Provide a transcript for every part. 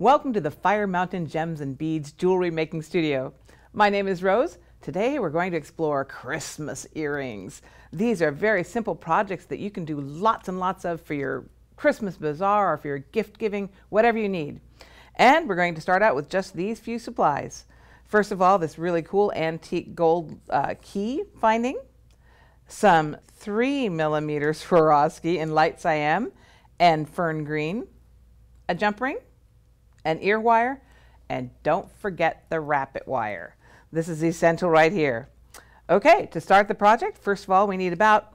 Welcome to the Fire Mountain Gems and Beads Jewelry Making Studio. My name is Rose. Today we're going to explore Christmas earrings. These are very simple projects that you can do lots and lots of for your Christmas bazaar or for your gift giving, whatever you need. And we're going to start out with just these few supplies. First of all, this really cool antique gold key finding, some 3mm Swarovski in light cyan and fern green, a jump ring, an ear wire, and don't forget the wrap-it wire. This is essential right here. Okay, to start the project, first of all, we need about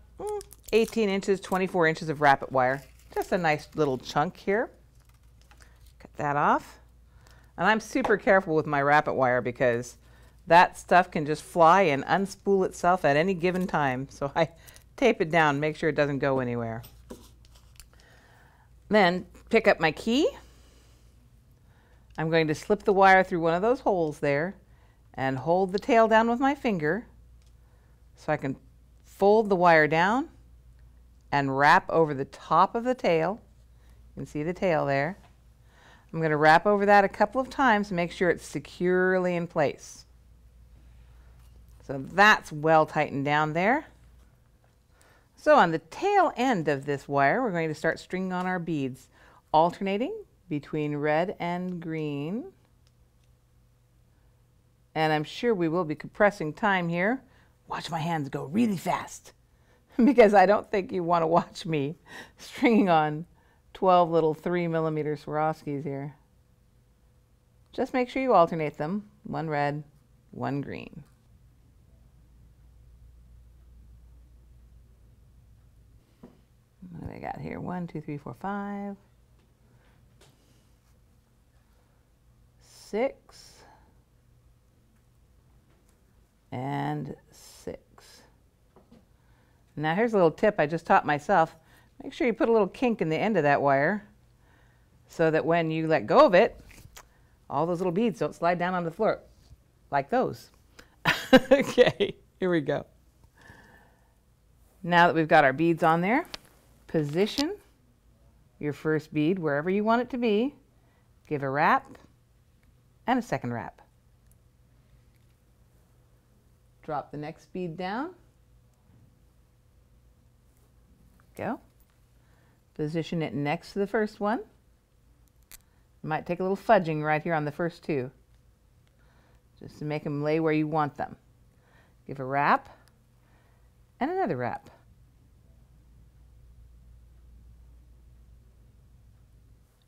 18 inches, 24 inches of wrap-it wire. Just a nice little chunk here. Cut that off. And I'm super careful with my wrap-it wire because that stuff can just fly and unspool itself at any given time. So I tape it down, make sure it doesn't go anywhere. Then pick up my key. I'm going to slip the wire through one of those holes there and hold the tail down with my finger so I can fold the wire down and wrap over the top of the tail. You can see the tail there. I'm going to wrap over that a couple of times to make sure it's securely in place. So that's well tightened down there. So on the tail end of this wire, we're going to start stringing on our beads, alternating between red and green. And I'm sure we will be compressing time here. Watch my hands go really fast because I don't think you want to watch me stringing on 12 little 3mm Swarovskis here. Just make sure you alternate them. One red, one green. What do I got here? 1, 2, 3, 4, 5. 6 and 6. Now here's a little tip I just taught myself. Make sure you put a little kink in the end of that wire so that when you let go of it, all those little beads don't slide down on the floor like those. Okay, here we go. Now that we've got our beads on there, position your first bead wherever you want it to be. Give a wrap and a second wrap. Drop the next bead down. Go. Position it next to the first one. You might take a little fudging right here on the first two, just to make them lay where you want them. Give a wrap and another wrap.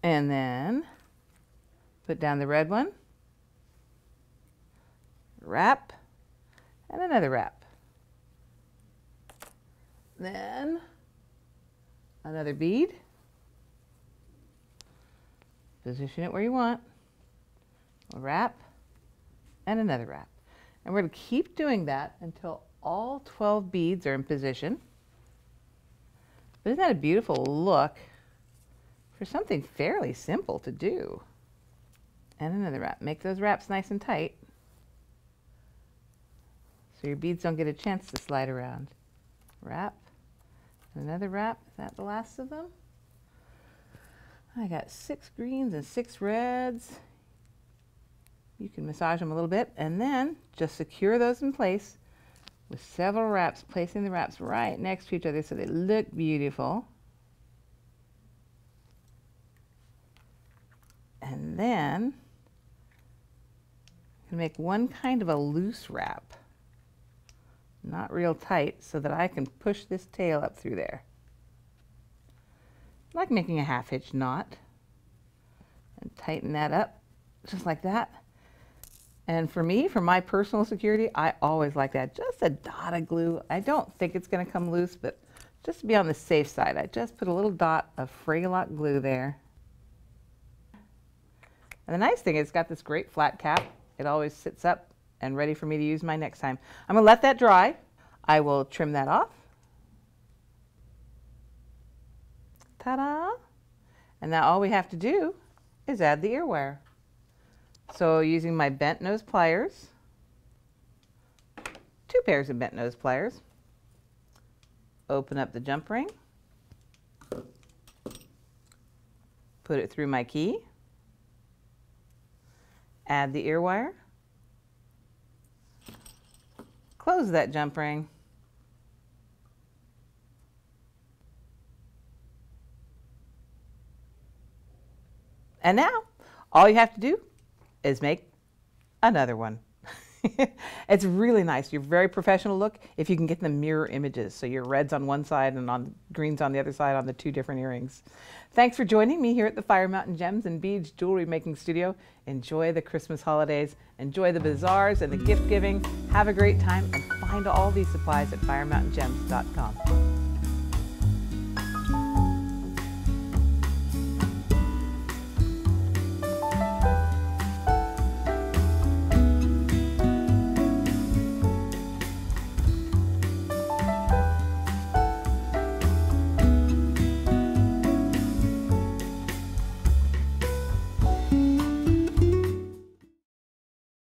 And then put down the red one. Wrap and another wrap. Then another bead. Position it where you want. A wrap and another wrap. And we're going to keep doing that until all 12 beads are in position. But isn't that a beautiful look for something fairly simple to do? And another wrap. Make those wraps nice and tight so your beads don't get a chance to slide around. Wrap, another wrap. Is that the last of them? I got 6 greens and 6 reds. You can massage them a little bit and then just secure those in place with several wraps, placing the wraps right next to each other so they look beautiful. And then you can make one kind of a loose wrap, not real tight, so that I can push this tail up through there. I like making a half-hitch knot and tighten that up just like that. And for me, for my personal security, I always like that. Just a dot of glue. I don't think it's going to come loose, but just to be on the safe side, I just put a little dot of Fragolock glue there. And the nice thing is it's got this great flat cap. It always sits up and ready for me to use my next time. I'm going to let that dry. I will trim that off. Ta-da! And now all we have to do is add the ear wire. So using my bent nose pliers, 2 pairs of bent nose pliers, open up the jump ring, put it through my key, Add the ear wire. Close that jump ring. And now, all you have to do is make another one. It's really nice. You're very professional look if you can get the mirror images. So your red's on one side and on greens on the other side on the two different earrings. Thanks for joining me here at the Fire Mountain Gems and Beads Jewelry Making Studio. Enjoy the Christmas holidays. Enjoy the bazaars and the gift giving. Have a great time and find all these supplies at firemountaingems.com.